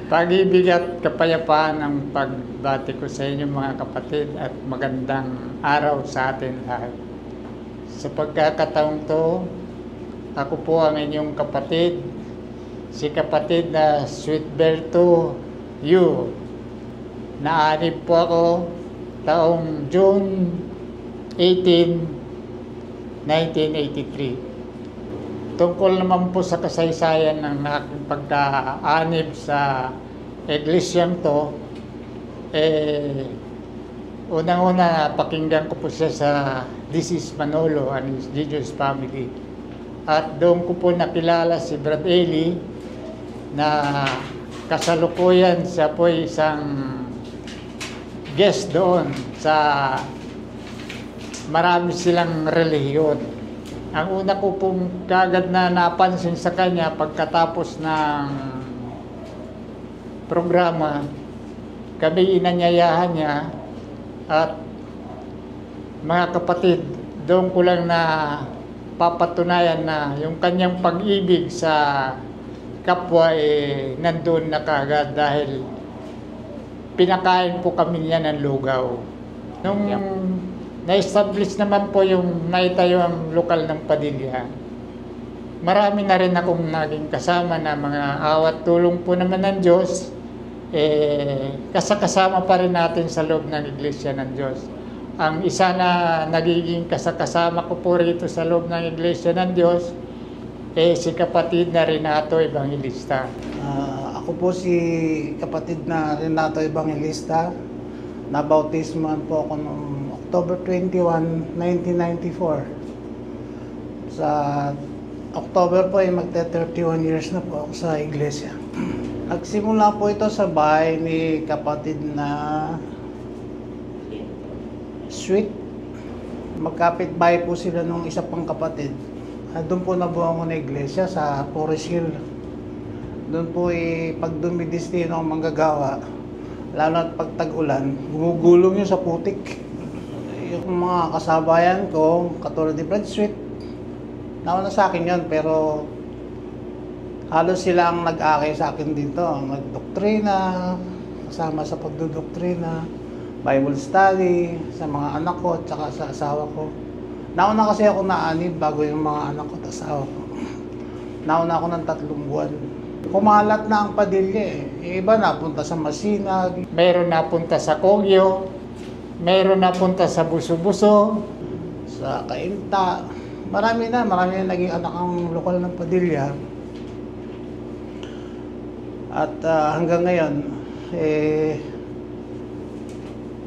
Pag-ibig at kapayapaan ang pagbati ko sa inyo mga kapatid at magandang araw sa atin lahat. Sa pagkakataong to, ako po ang inyong kapatid, si kapatid na Sweetberto Yu. Naanib po ako taong June 18, 1983. Tungkol naman po sa kasaysayan ng aking pagka-anib sa iglesyang to, unang-una pakinggan ko po siya sa This is Manolo and his Jesus Family. At doon ko po nakilala si Brad Eli na kasalukuyan siya po isang guest doon sa marami silang relihiyon. Ang una ko pong kagad na napansin sa kanya pagkatapos ng programa, kami inanyayahan niya at mga kapatid, doon ko lang na papatunayan na yung kanyang pag-ibig sa kapwa nandun na kagad dahil pinakain po kami niya ng lugaw. Nung na-establish naman po yung naitayo ang lokal ng Padilla, marami na rin akong naging kasama na mga awat tulong po naman ng Diyos, kasakasama pa rin natin sa loob ng Iglesia ng Diyos. Ang isa na nagiging kasakasama ko po rito sa loob ng Iglesia ng Diyos, si kapatid na Renato Evangelista. Ako po si kapatid na Renato Evangelista. Nabautismohan po ako noong October 21, 1994. Sa October po ay magte-31 years na po ako sa iglesia. Nagsimula po ito sa bahay ni kapatid na Sweet. Magkapit-bahay po sila nung isa pang kapatid. Doon po nabuo ako na iglesia sa Forest Hill. Doon po pag dumidistino ang manggagawa, lalo at pag tag-ulan, gumugulong yun sa putik. Yung mga kasabayan ko, katulad ni Brad Sweet, nauna sa akin yun, pero halos sila ang nag-akay sa akin dito. Nagdoktrina, kasama sa pagdodoktrina, Bible study, sa mga anak ko at saka sa asawa ko. Nauna kasi ako naanib bago yung mga anak ko at asawa ko. Nauna ako ng 3 buwan. Kumalat na ang Padilla Iba napunta sa Masinag. Mayroon napunta sa Kogyo, mayroon napunta sa Buso-Buso, sa Cainta. Marami na naging anak ang lokal ng Padilla. At hanggang ngayon,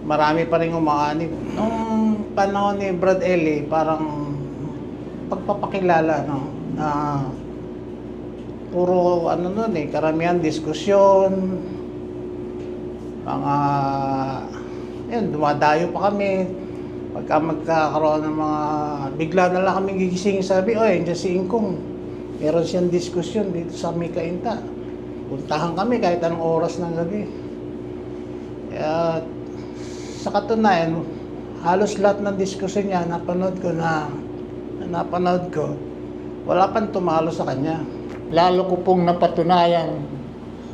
marami pa rin umaanib. Nung panahon ni Brad Eli, parang pagpapakilala, no? Na puro nun karamihan diskusyon, mga dumadayo pa kami. Pagka magkakaroon ng mga, bigla na lang kami gigising, sabi, oy, nandiyan si Ingkong, meron siyang diskusyon dito sa Cainta. Puntahan kami kahit anong oras ng gabi. At sa katunayan, halos lahat ng diskusyon niya napanood ko, wala pang tumalo sa kanya. Lalo ko pong napatunayan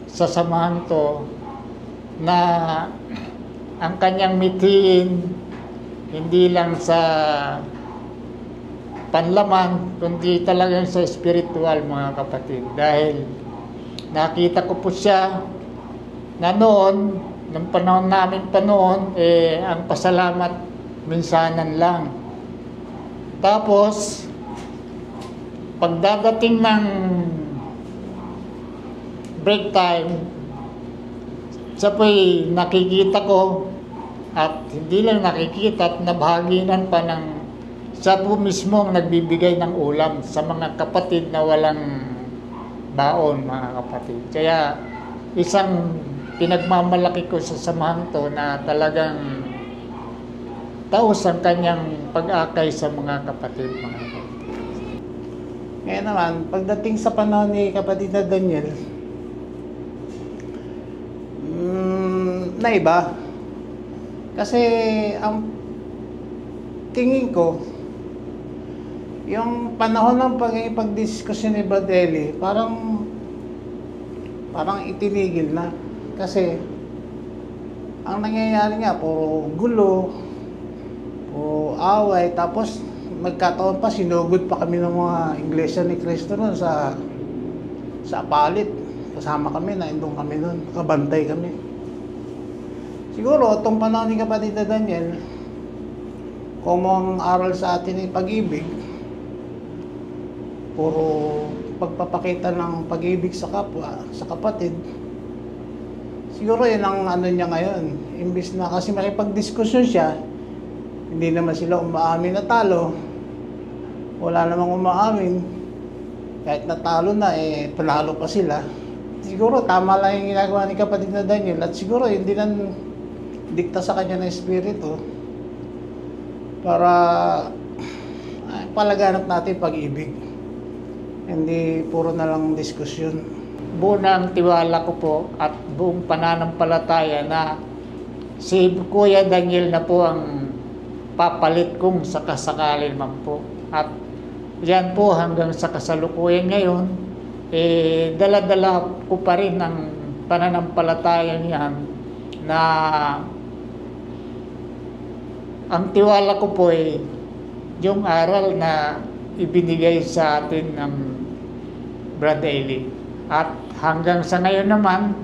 sa samahan to na ang kanyang mithiin hindi lang sa panlaman kundi talagang sa spiritual, mga kapatid, dahil nakita ko po siya na noon, ng panahon namin pa noon, ang pasalamat minsanan lang. Tapos pagdadating ng break time, siya po'y nakikita ko at hindi lang nakikita at nabahaginan pa ng siya po mismo ang nagbibigay ng ulam sa mga kapatid na walang baon, mga kapatid. Kaya isang pinagmamalaki ko sa samahan to na talagang taos ang kanyang pag-akay sa mga kapatid, mga kapatid. Ngayon naman, pagdating sa panahon ni kapatid na Daniel, naiba. Kasi ang tingin ko, yung panahon ng pag-diskusyon ni Brad Eli, parang parang itinigil na. Kasi ang nangyayari nga, puro gulo, puro away, tapos magkataon pa, sinugod pa kami ng mga Iglesia ni Cristo noon sa palit. Kasama kami, naindong kami noon, kabantay kami. Siguro, itong panahon ni kapatid na Daniel, kung ang aral sa atin ay pag-ibig, puro pagpapakita ng pag-ibig sa kapwa, sa kapatid, siguro yun ang ano niya ngayon. Imbis na kasi makipag-diskusyon siya, hindi naman sila umaamin na talo, wala namang umaamin, kahit natalo na, panalo pa sila. Siguro tama lang yung ginagawa ni kapatid na Daniel, at siguro hindi lang dikta sa kanya ng espiritu para palaganap natin pag-ibig. Hindi puro na lang diskusyon. Buo na ang tiwala ko po at buong pananampalataya na si Kuya Daniel na po ang papalit kong sakasakali man po. At yan po hanggang sa kasalukuyan ngayon, dala-dala ko pa rin ang pananampalataya niyan na ang tiwala ko po ay yung aral na ibinigay sa atin ng Brad Eli. At hanggang sa ngayon naman,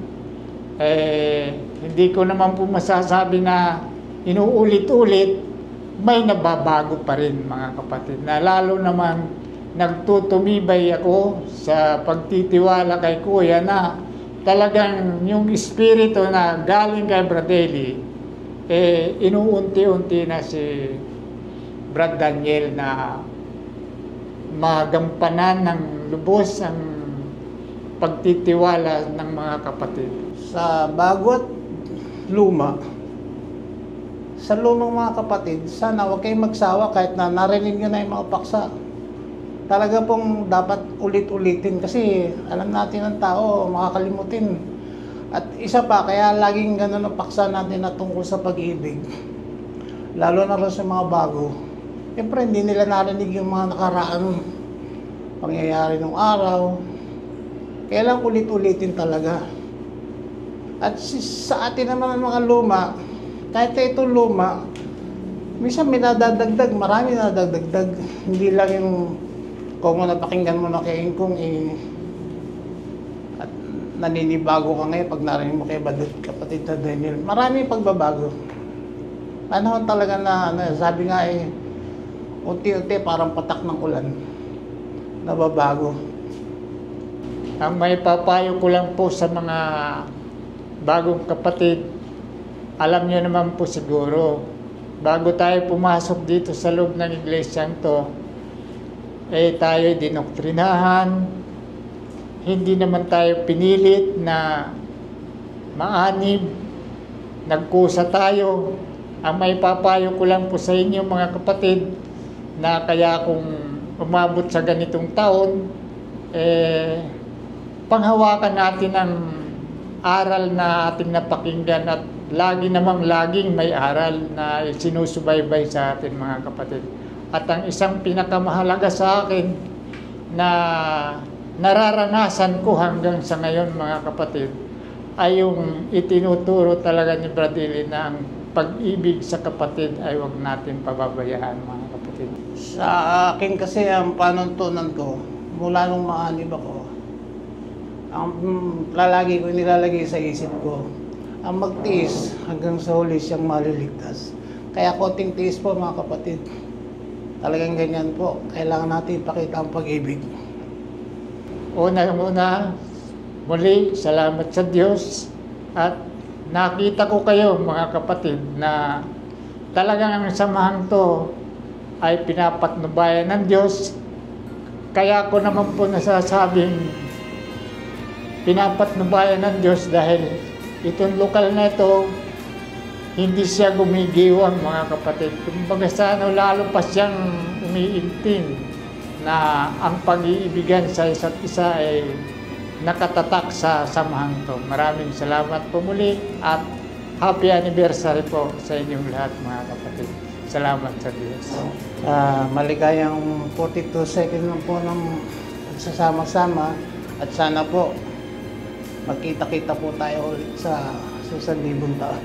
hindi ko naman po masasabi na inuulit-ulit, may nababago pa rin mga kapatid. Na lalo naman nagtutumibay ako sa pagtitiwala kay Kuya na talagang yung espiritu na galing kay Brad Eli, inuunti-unti na si Brad Daniel na magampanan ng lubos ang pagtitiwala ng mga kapatid. Sa bago at luma, sa lumang mga kapatid, sana huwag kayong magsawa kahit na narinig nyo na yung mga paksa. Talaga pong dapat ulit-ulitin kasi alam natin ang tao, makakalimutin. At isa pa, kaya laging ganun ang paksa natin na tungkol sa pag-ibig. Lalo na rin sa mga bago. Siyempre, hindi nila narinig yung mga nakaraang pangyayari ng araw. Kaya lang ulit-ulitin talaga. At sa atin naman ang mga luma, kahit ito luma, minsan may nadadagdag, marami nadadagdag. Hindi lang yung kung napakinggan mo na kay Ingkong, at naninibago ka ngayon pag narinig mo kay kapatid na Daniel. Marami pagbabago. Panahon talaga na, sabi nga unti-unti parang patak ng ulan. Nababago. Ang may papayo ko lang po sa mga bagong kapatid, alam niyo naman po siguro, bago tayo pumasok dito sa loob ng iglesyang to, tayo dinoktrinahan, hindi naman tayo pinilit na maanib, nagkusa tayo. Ang may papayo ko lang po sa inyo mga kapatid, na kaya kung umabot sa ganitong taon, panghawakan natin ang aral na ating napakinggan at laging may aral na sinusubaybay sa atin mga kapatid. At ang isang pinakamahalaga sa akin na nararanasan ko hanggang sa ngayon mga kapatid ay yung itinuturo talaga ni Brad Eli na ang pag-ibig sa kapatid ay huwag natin pababayaan mga kapatid. Sa akin kasi ang panuntunan ko, mula nung maanib ako, ang lalagi ko nilalagay sa isip ko, ang magtiis hanggang sa huli siyang maliligtas. Kaya konting tiis po mga kapatid. Talagang ganyan po. Kailangan natin ipakita ang pag-ibig. Una, muli, salamat sa Diyos. At nakita ko kayo mga kapatid na talagang ang samahang to ay pinapatnubayan ng Diyos. Kaya ko naman po nasasabing pinapatnubayan ng Diyos dahil itong lokal na ito, hindi siya gumigiwang mga kapatid. Kumbaga sana lalo pa siyang umiintin na ang pag-iibigan sa isa't isa ay nakatatak sa samahang to. Maraming salamat po muli at happy anniversary po sa inyong lahat mga kapatid. Salamat sa Diyos. Maligayang 42 seconds lang po ng pagsasama-sama at sana po magkita-kita po tayo ulit sa 1,000 taon.